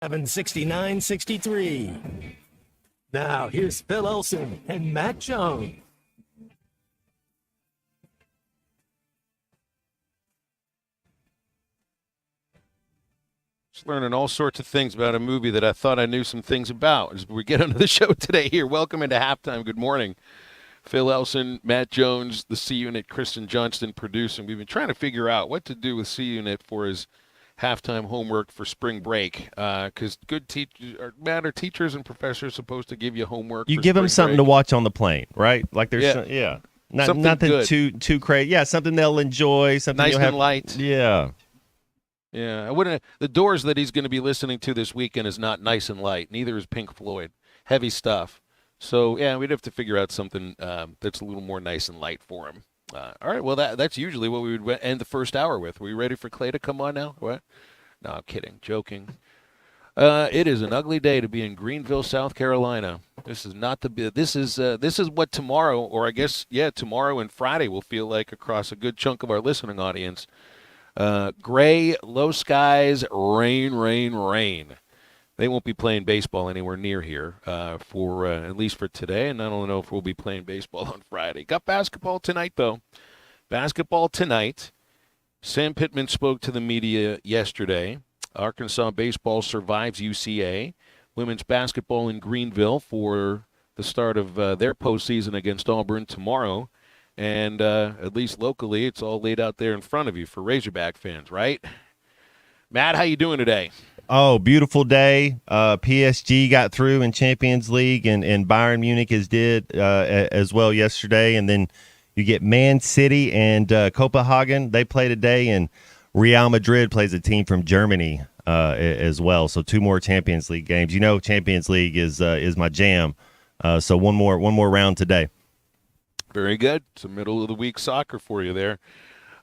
769-63. Now, here's Phil Elson and Matt Jones. Just learning all sorts of things about a movie that I thought I knew some things about as we get onto the show today here. Welcome into halftime. Good morning. Phil Elson, Matt Jones, the C Unit, Kristen Johnston producing. We've been trying to figure out what to do with C Unit for his halftime homework for spring break, because good teachers are teachers and professors supposed to give you homework. You give them something to watch on the plane, right? Like there's nothing good. too crazy. Yeah, something they'll enjoy, something nice you'll have, and light. Yeah. Yeah, I wouldn't. The Doors that he's going to be listening to this weekend is not nice and light. Neither is Pink Floyd. Heavy stuff. So yeah, we'd have to figure out something that's a little more nice and light for him. All right. Well, that's usually what we would end the first hour with. Are we ready for Clay to come on now? What? No, I'm kidding. Joking. It is an ugly day to be in Greenville, South Carolina. This is not the. This is what tomorrow, or I guess tomorrow and Friday will feel like across a good chunk of our listening audience. Gray, low skies, rain, rain, rain. They won't be playing baseball anywhere near here for at least for today, and I don't know if we'll be playing baseball on Friday. Got basketball tonight, though. Basketball tonight. Sam Pittman spoke to the media yesterday. Arkansas baseball survives UCA. Women's basketball in Greenville for the start of their postseason against Auburn tomorrow. And at least locally, it's all laid out there in front of you for Razorback fans, right? Matt, how you doing today? Oh, beautiful day. PSG got through in Champions League, and Bayern Munich did as well yesterday. And then you get Man City and Copenhagen. They play today, and Real Madrid plays a team from Germany as well. So two more Champions League games. You know, Champions League is my jam. So one more round today. Very good. Some middle of the week soccer for you there.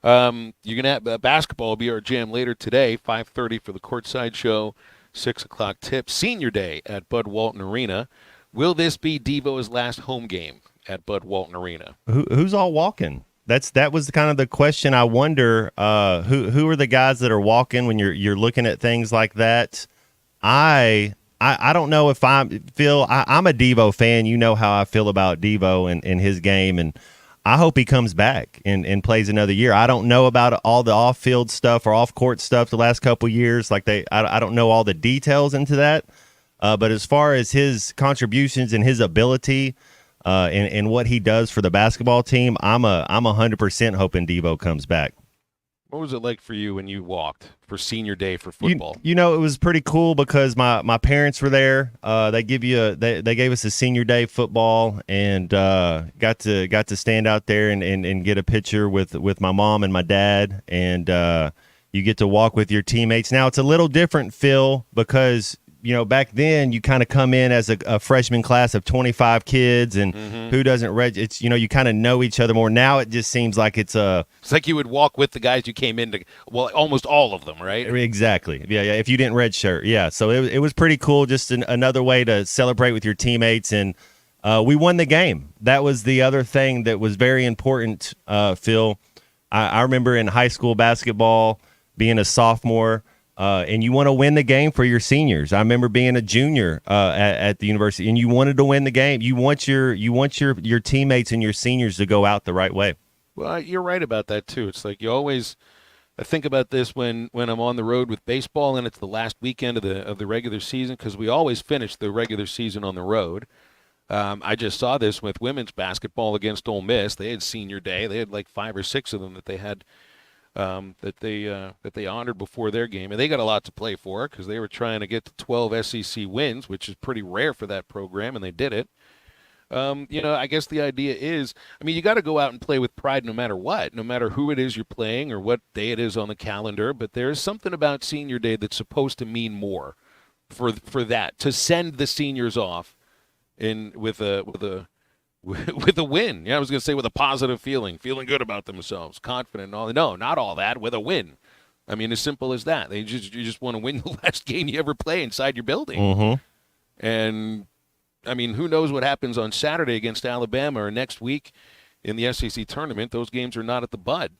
You're gonna have basketball will be our jam later today. 5:30 for the courtside show. 6 o'clock tip. Senior Day at Bud Walton Arena. Will this be Devo's last home game at Bud Walton Arena? Who's all walking? That was kind of the question. I wonder who are the guys that are walking when you're looking at things like that. I don't know if I'm a Devo fan. You know how I feel about Devo and his game, and I hope he comes back and plays another year. I don't know about all the off-field stuff or off-court stuff the last couple of years. I don't know all the details into that. But as far as his contributions and his ability and what he does for the basketball team, I'm 100% hoping Devo comes back. What was it like for you when you walked for Senior Day for football? You know, it was pretty cool because my parents were there. They gave us a Senior Day football and got to stand out there and get a picture with my mom and my dad. And you get to walk with your teammates. Now it's a little different, Phil, because you know, back then you kind of come in as a freshman class of 25 kids, and who doesn't it's, you know, you kind of know each other more. Now it just seems like it's like you would walk with the guys you came into, well, almost all of them, right? Exactly. Yeah. If you didn't redshirt. Yeah. So it was pretty cool. Just another way to celebrate with your teammates. And we won the game. That was the other thing that was very important, Phil. I remember in high school basketball being a sophomore, and you want to win the game for your seniors. I remember being a junior at the university, and you wanted to win the game. You want your teammates and your seniors to go out the right way. Well, you're right about that too. It's like you always. I think about this when I'm on the road with baseball, and it's the last weekend of the regular season, because we always finish the regular season on the road. I just saw this with women's basketball against Ole Miss. They had Senior Day. They had like 5 or 6 of them that they had. That they honored before their game, and they got a lot to play for because they were trying to get to 12 SEC wins, which is pretty rare for that program, and they did it. You know, I guess the idea is, I mean, you got to go out and play with pride no matter what, no matter who it is you're playing or what day it is on the calendar. But there's something about Senior Day that's supposed to mean more for that, to send the seniors off with a win. Yeah, I was going to say with a positive feeling good about themselves, confident and all. No, not all that, with a win. I mean, as simple as that. You just want to win the last game you ever play inside your building. Mm-hmm. And, I mean, who knows what happens on Saturday against Alabama or next week in the SEC tournament. Those games are not at the Bud.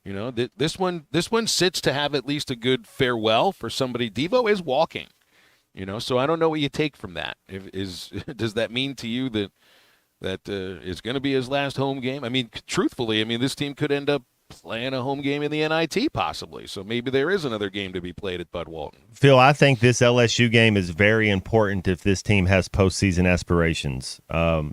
You know, this one sits to have at least a good farewell for somebody. Devo is walking. So I don't know what you take from that. Does that mean to you that it's going to be his last home game? I mean, truthfully, this team could end up playing a home game in the NIT possibly. So maybe there is another game to be played at Bud Walton. Phil, I think this LSU game is very important if this team has postseason aspirations.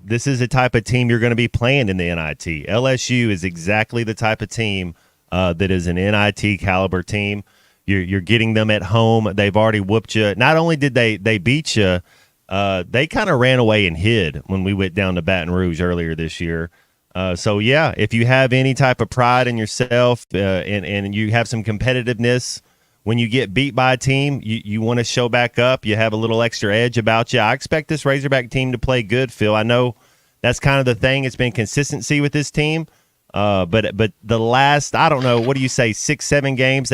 This is the type of team you're going to be playing in the NIT. LSU is exactly the type of team that is an NIT caliber team. You're getting them at home. They've already whooped you. Not only did they beat you, they kind of ran away and hid when we went down to Baton Rouge earlier this year. So, yeah, if you have any type of pride in yourself and you have some competitiveness, when you get beat by a team, you want to show back up. You have a little extra edge about you. I expect this Razorback team to play good, Phil. I know that's kind of the thing. It's been consistency with this team. But the last, I don't know, what do you say, 6-7 games,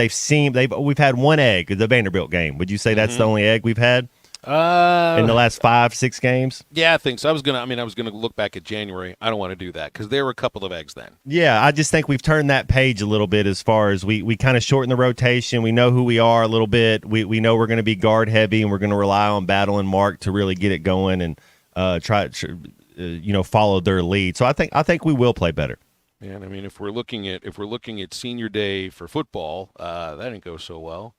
we've had one egg, the Vanderbilt game. Would you say that's the only egg we've had? In the last 5-6 games? Yeah, I think so. I was gonna look back at January. I don't want to do that because there were a couple of eggs then. Yeah, I just think we've turned that page a little bit as far as we kind of shorten the rotation. We know who we are a little bit. We know we're going to be guard heavy, and we're going to rely on Battle and Mark to really get it going and try to follow their lead. So I think we will play better. And if we're looking at senior day for football, that didn't go so well.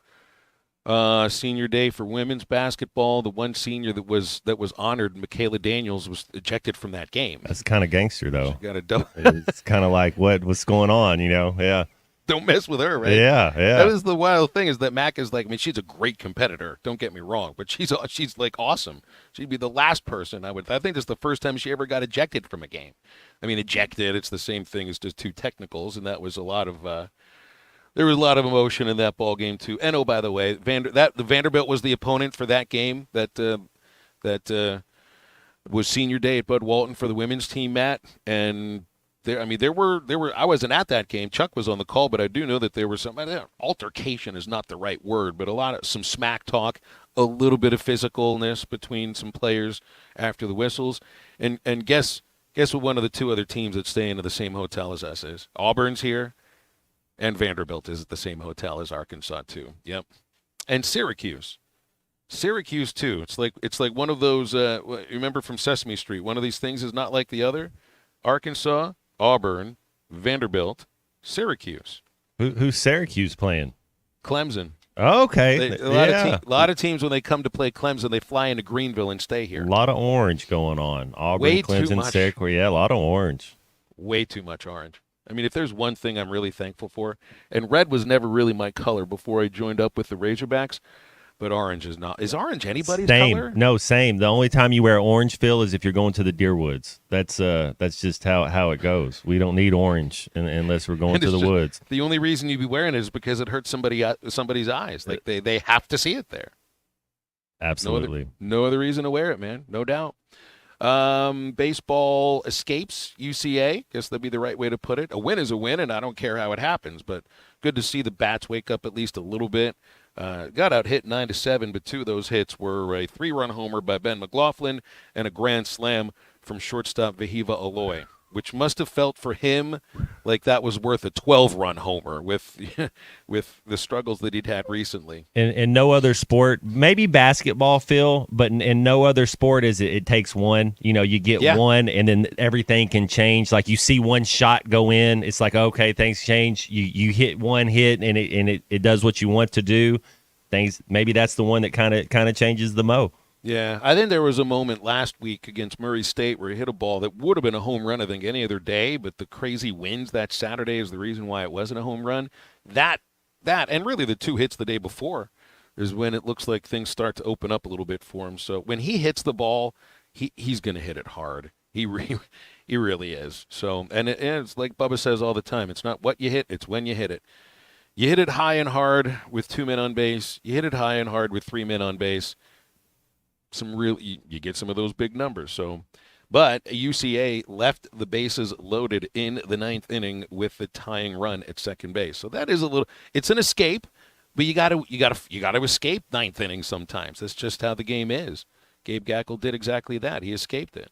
Senior day for women's basketball, the one senior that was honored, Michaela Daniels, was ejected from that game. That's kind of gangster, though. She got a double. It's kind of like what's going on, Yeah. Don't mess with her, right? Yeah. That was the wild thing is that Mac is like, she's a great competitor. Don't get me wrong, but she's like awesome. She'd be the last person I think this is the first time she ever got ejected from a game. Ejected, it's the same thing as just two technicals, and that was a lot of. There was a lot of emotion in that ball game too. And by the way, the Vanderbilt was the opponent for that game that was senior day at Bud Walton for the women's team, Matt. And there were. I wasn't at that game. Chuck was on the call, but I do know that there was some altercation is not the right word, but some smack talk, a little bit of physicalness between some players after the whistles. And guess what? One of the two other teams that stay into the same hotel as us is Auburn's here. And Vanderbilt is at the same hotel as Arkansas too. Yep, and Syracuse too. It's like one of those. Remember from Sesame Street? One of these things is not like the other. Arkansas, Auburn, Vanderbilt, Syracuse. Who's Syracuse playing? Clemson. Oh, okay. A lot of teams when they come to play Clemson, they fly into Greenville and stay here. A lot of orange going on. Auburn, Way Clemson, too much. Syracuse. Yeah, a lot of orange. Way too much orange. If there's one thing I'm really thankful for, and red was never really my color before I joined up with the Razorbacks, but orange is not. Is orange anybody's color? No, same. The only time you wear orange, Phil, is if you're going to the Deerwoods. That's just how it goes. We don't need orange unless we're going to the woods. The only reason you'd be wearing it is because it hurts somebody's eyes. Like they have to see it there. Absolutely. No other reason to wear it, man. No doubt. Baseball escapes UCA. Guess that'd be the right way to put it. A win is a win, and I don't care how it happens, but good to see the bats wake up at least a little bit. Got out hit 9-7, but two of those hits were a 3-run homer by Ben McLaughlin and a grand slam from shortstop Vahiva Aloy, which must have felt for him like that was worth a 12-run homer with the struggles that he'd had recently. In no other sport, maybe basketball, Phil, but in no other sport is it takes one. You get one, and then everything can change. Like you see one shot go in, it's like, okay, things change. You hit one hit, and it does what you want to do. Maybe that's the one that kind of changes the mo. Yeah, I think there was a moment last week against Murray State where he hit a ball that would have been a home run, I think, any other day, but the crazy winds that Saturday is the reason why it wasn't a home run. That, and really the two hits the day before is when it looks like things start to open up a little bit for him. So when he hits the ball, he's going to hit it hard. He really is. So, and it's like Bubba says all the time, it's not what you hit, it's when you hit it. You hit it high and hard with 2 men on base. You hit it high and hard with 3 men on base. You get some of those big numbers. So, but UCA left the bases loaded in the 9th inning with the tying run at second base. So that is it's an escape, but you got to escape 9th inning sometimes. That's just how the game is. Gabe Gackle did exactly that. He escaped it.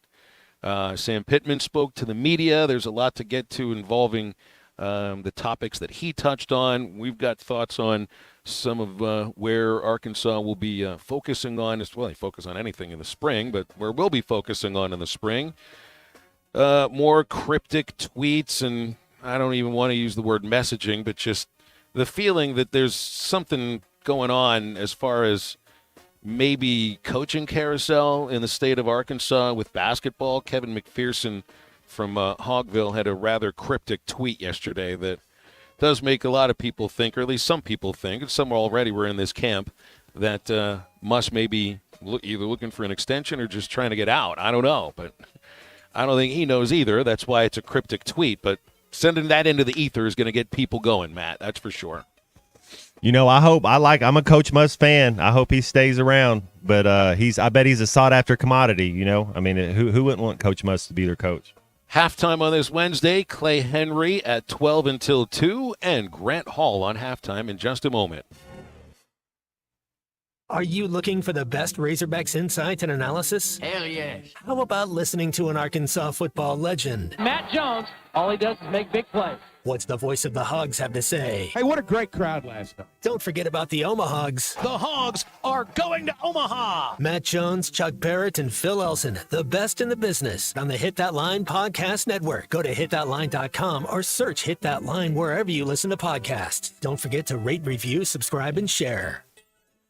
Sam Pittman spoke to the media. There's a lot to get to involving the topics that he touched on. We've got thoughts on some of where Arkansas will be focusing on. Well, they focus on anything in the spring, but where we'll be focusing on in the spring. More cryptic tweets, and I don't even want to use the word messaging, but just the feeling that there's something going on as far as maybe coaching carousel in the state of Arkansas with basketball. Kevin McPherson from Hogville had a rather cryptic tweet yesterday that does make a lot of people think, or at least some people think, and some already were in this camp, that Muss may be either looking for an extension or just trying to get out. I don't know, but I don't think he knows either. That's why it's a cryptic tweet, but sending that into the ether is going to get people going, Matt. That's for sure. You know, I'm a Coach Muss fan. I hope he stays around, but I bet he's a sought after commodity. You know, I mean, who wouldn't want Coach Muss to be their coach? Halftime on this Wednesday, Clay Henry at 12 until 2, and Grant Hall on halftime in just a moment. Are you looking for the best Razorbacks insight and analysis? Hell yes. How about listening to an Arkansas football legend? Matt Jones, all he does is make big plays. What's the voice of the Hogs have to say? Hey, what a great crowd last night. Don't forget about the Omahogs. The Hogs are going to Omaha. Matt Jones, Chuck Barrett, and Phil Elson, the best in the business on the Hit That Line Podcast Network. Go to hitthatline.com or search Hit That Line wherever you listen to podcasts. Don't forget to rate, review, subscribe, and share.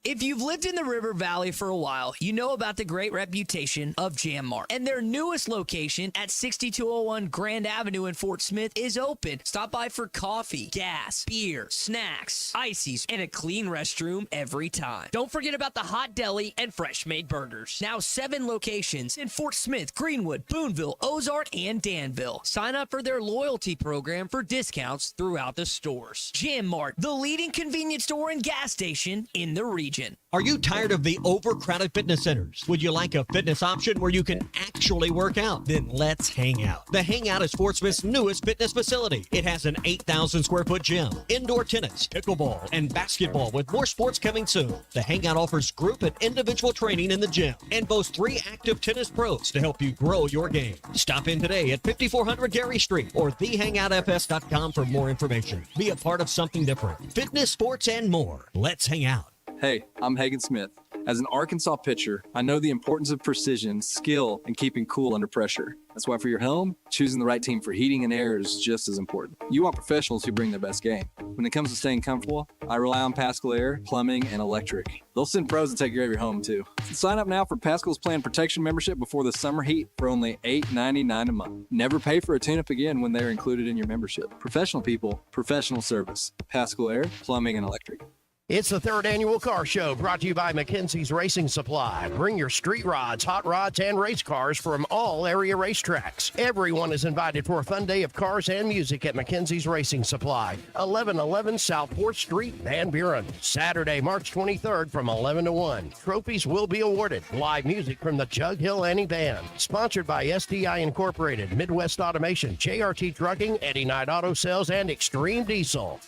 If you've lived in the River Valley for a while, you know about the great reputation of Jam Mart. And their newest location at 6201 Grand Avenue in Fort Smith is open. Stop by for coffee, gas, beer, snacks, ices, and a clean restroom every time. Don't forget about the hot deli and fresh-made burgers. Now 7 locations in Fort Smith, Greenwood, Boonville, Ozark, and Danville. Sign up for their loyalty program for discounts throughout the stores. Jam Mart, the leading convenience store and gas station in the region. Are you tired of the overcrowded fitness centers? Would you like a fitness option where you can actually work out? Then let's hang out. The Hangout is Fort Smith's newest fitness facility. It has an 8,000 square foot gym, indoor tennis, pickleball, and basketball with more sports coming soon. The Hangout offers group and individual training in the gym and boasts 3 active tennis pros to help you grow your game. Stop in today at 5400 Gary Street or thehangoutfs.com for more information. Be a part of something different. Fitness, sports, and more. Let's hang out. Hey, I'm Hagan Smith. As an Arkansas pitcher, I know the importance of precision, skill, and keeping cool under pressure. That's why for your home, choosing the right team for heating and air is just as important. You want professionals who bring their best game. When it comes to staying comfortable, I rely on Pascal Air, Plumbing, and Electric. They'll send pros to take care of your home, too. Sign up now for Pascal's Planned Protection membership before the summer heat for only $8.99 a month. Never pay for a tune-up again when they're included in your membership. Professional people, professional service. Pascal Air, Plumbing, and Electric. It's the 3rd annual car show brought to you by McKenzie's Racing Supply. Bring your street rods, hot rods, and race cars from all area racetracks. Everyone is invited for a fun day of cars and music at McKenzie's Racing Supply, 1111 South 4th Street, Van Buren. Saturday, March 23rd from 11 to 1. Trophies will be awarded. Live music from the Jug Hill Annie Band. Sponsored by SDI Incorporated, Midwest Automation, JRT Trucking, Eddie Knight Auto Sales, and Extreme Diesel.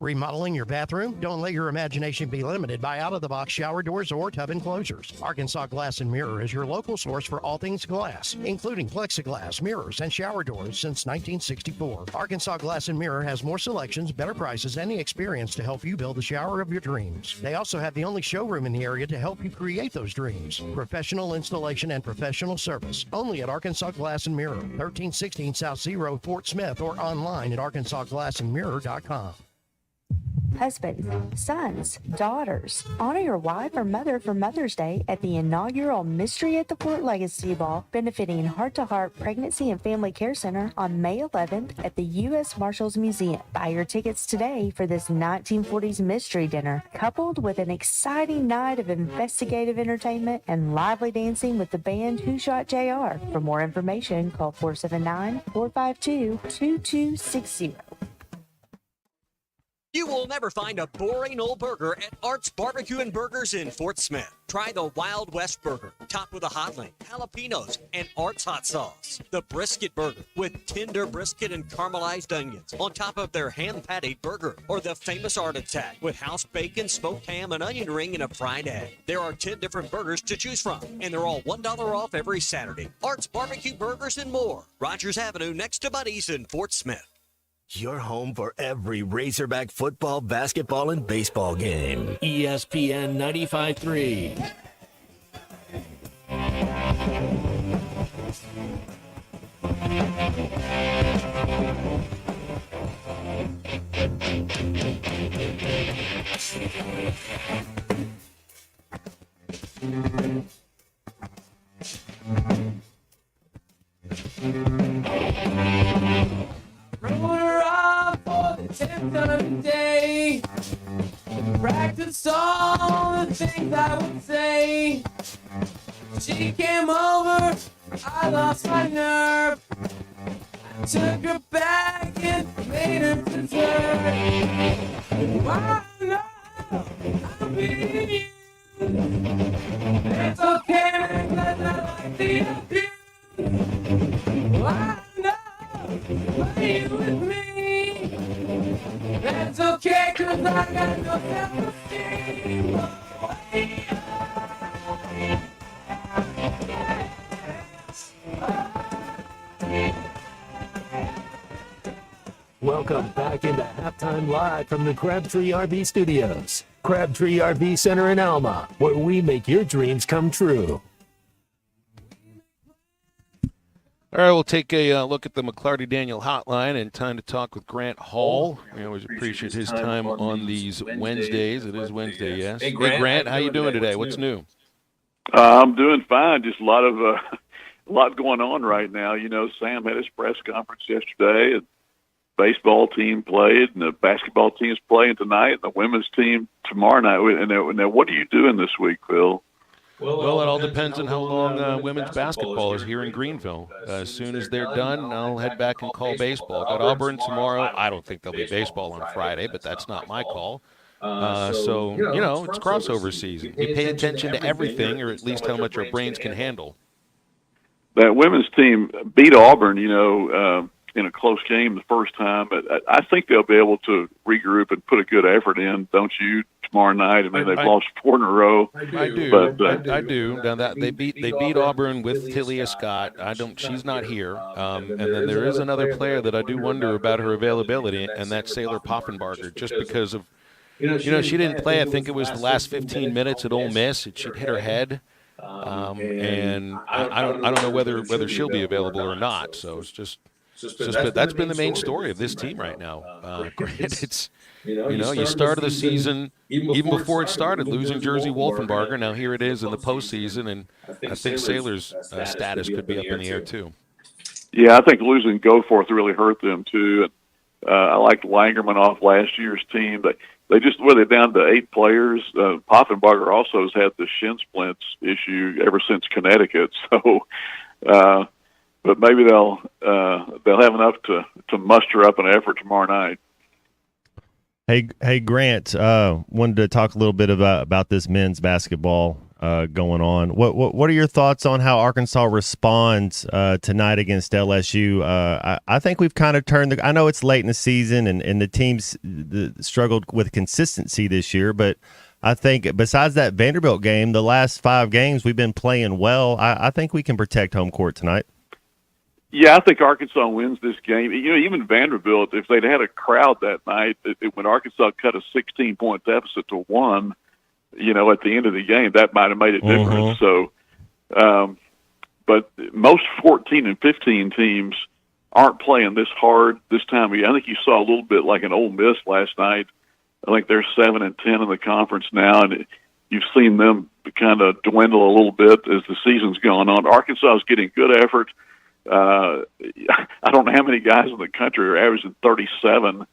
Remodeling your bathroom? Don't let your imagination be limited by out-of-the-box shower doors or tub enclosures. Arkansas Glass and Mirror is your local source for all things glass, including plexiglass, mirrors, and shower doors since 1964. Arkansas Glass and Mirror has more selections, better prices, and the experience to help you build the shower of your dreams. They also have the only showroom in the area to help you create those dreams. Professional installation and professional service. Only at Arkansas Glass and Mirror, 1316 South Zero, Fort Smith, or online at arkansasglassandmirror.com. Husbands, sons, daughters, honor your wife or mother for Mother's Day at the inaugural Mystery at the Fort Legacy Ball, benefiting Heart to Heart Pregnancy and Family Care Center on May 11th at the U.S. Marshals Museum. Buy your tickets today for this 1940s mystery dinner, coupled with an exciting night of investigative entertainment and lively dancing with the band Who Shot JR. For more information, call 479-452-2260. You will never find a boring old burger at Art's Barbecue and Burgers in Fort Smith. Try the Wild West Burger, topped with a hot link, jalapenos, and Art's hot sauce. The Brisket Burger, with tender brisket and caramelized onions on top of their hand-patted burger. Or the famous Art Attack, with house bacon, smoked ham, an onion ring, and a fried egg. There are 10 different burgers to choose from, and they're all $1 off every Saturday. Art's Barbecue Burgers and more. Rogers Avenue, next to Buddy's in Fort Smith. Your home for every Razorback football, basketball, and baseball game. ESPN 95.3. Roller off for the 10th of the day. Practice all the things I would say. She came over, I lost my nerve. I took her back and made her deserve. I know I'll be you. It's okay because I like the abuse. I know. Play with me. That's okay, cause I got no self-esteem. Welcome back into Halftime Live from the Crabtree RV Studios. Crabtree RV Center in Alma, where we make your dreams come true. All right, we'll take a look at the McClarty Daniel hotline and time to talk with Grant Hall. We always appreciate his time on these Wednesdays. It is Wednesday, yes. Hey, Grant, how you doing today? What's new? I'm doing fine. Just a lot going on right now. You know, Sam had his press conference yesterday, and baseball team played, and the basketball team's playing tonight, and the women's team tomorrow night. And now, what are you doing this week, Phil? Well, it all depends on how long women's basketball is here in Greenville. As soon as they're done, I'll head back and call baseball. Got Auburn tomorrow. I don't think there'll be baseball on Friday, but that's not my call. So, you know, it's crossover season. We pay attention to everything, or at least how much our brains can handle. That women's team beat Auburn, you know, in a close game the first time. But I think they'll be able to regroup and put a good effort in, don't you, tomorrow night? I mean, they've lost 4 in a row. I do. But, I do. Now that they beat Auburn with Tilia Scott. She's not here. And then there is another player that I do wonder about her availability, and that's Sailor Poffenbarger, just because of, you know, she didn't play. I think it was the last 15 minutes at Ole Miss. She hit her head. And I don't know whether she'll be available or not. So it's just but that's been the main story of this team right now. It's you started the season even before it started losing Jersey Wolfenbarger. Now here it is in the postseason, and I think Sailor's status could be up in the air too. Yeah, I think losing Goforth really hurt them too. And I liked Langerman off last year's team. They're down to 8 players. Poffenbarger also has had the shin splints issue ever since Connecticut. So, but maybe they'll have enough to muster up an effort tomorrow night. Hey, Grant. Wanted to talk a little bit about this men's basketball going on. What are your thoughts on how Arkansas responds tonight against LSU? I think we've kind of turned I know it's late in the season and the teams struggled with consistency this year, but I think besides that Vanderbilt game, the last 5 games we've been playing well. I think we can protect home court tonight. Yeah, I think Arkansas wins this game. You know, even Vanderbilt, if they'd had a crowd that night, when Arkansas cut a 16-point deficit to 1, you know, at the end of the game, that might have made a difference. So, but most 14 and 15 teams aren't playing this hard this time of year. I think you saw a little bit like an Ole Miss last night. I think they're 7 and 10 in the conference now, and you've seen them kind of dwindle a little bit as the season's gone on. Arkansas is getting good effort. I don't know how many guys in the country are averaging 37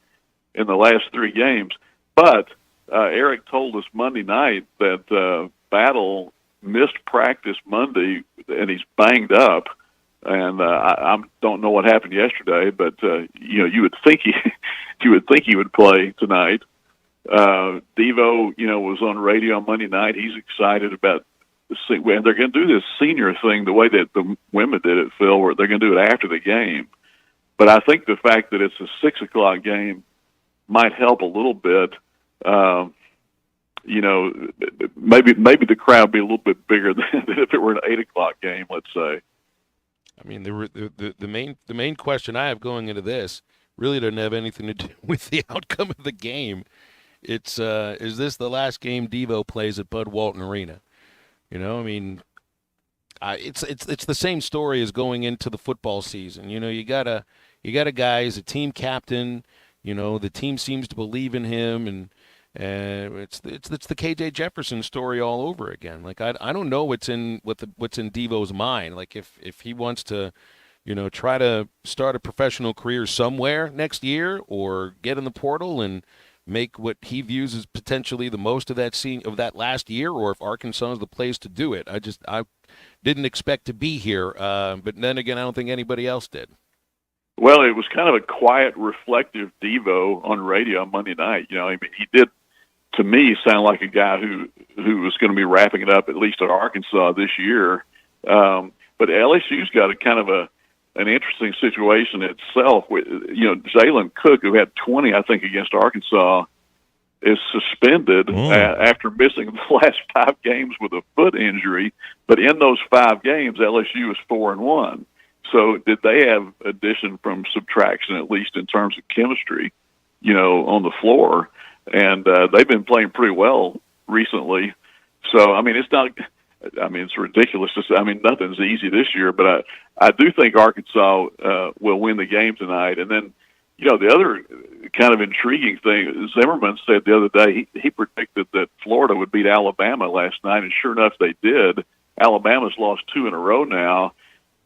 in the last 3 games, but Eric told us Monday night that Battle missed practice Monday, and he's banged up. And I don't know what happened yesterday, but you would think he would play tonight. Devo, was on radio on Monday night. He's excited about and they're going to do this senior thing the way that the women did it, Phil, where they're going to do it after the game. But I think the fact that it's a 6:00 game might help a little bit. Maybe the crowd be a little bit bigger than if it were an 8:00 game, let's say. I mean, the main question I have going into this really doesn't have anything to do with the outcome of the game. It's is this the last game Devo plays at Bud Walton Arena? It's the same story as going into the football season. You got a guy who's a team captain. The team seems to believe in him, and it's the KJ Jefferson story all over again. Like I don't know what's in Devo's mind. Like if he wants to, try to start a professional career somewhere next year, or get in the portal and make what he views as potentially the most of that last year, or if Arkansas is the place to do it. I didn't expect to be here, but then again, I don't think anybody else did. Well, it was kind of a quiet, reflective Devo on radio on Monday night. He did, to me, sound like a guy who was going to be wrapping it up at least at Arkansas this year. But LSU's got a kind of an interesting situation itself. Jalen Cook, who had 20, I think, against Arkansas, is suspended after missing the last 5 games with a foot injury. But in those 5 games, LSU is 4-1. So did they have addition from subtraction, at least in terms of chemistry, on the floor? And they've been playing pretty well recently. So, it's ridiculous to say. Nothing's easy this year, but I do think Arkansas will win the game tonight. And then, the other kind of intriguing thing, Zimmerman said the other day, he predicted that Florida would beat Alabama last night, and sure enough, they did. Alabama's lost 2 in a row now.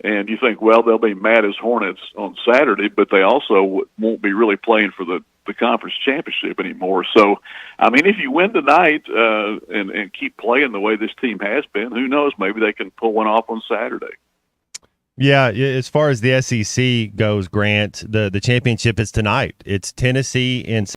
And you think, well, they'll be mad as Hornets on Saturday, but they also won't be really playing for the conference championship anymore. So, if you win tonight and keep playing the way this team has been, who knows? Maybe they can pull one off on Saturday. Yeah, as far as the SEC goes, Grant, the championship is tonight. It's Tennessee and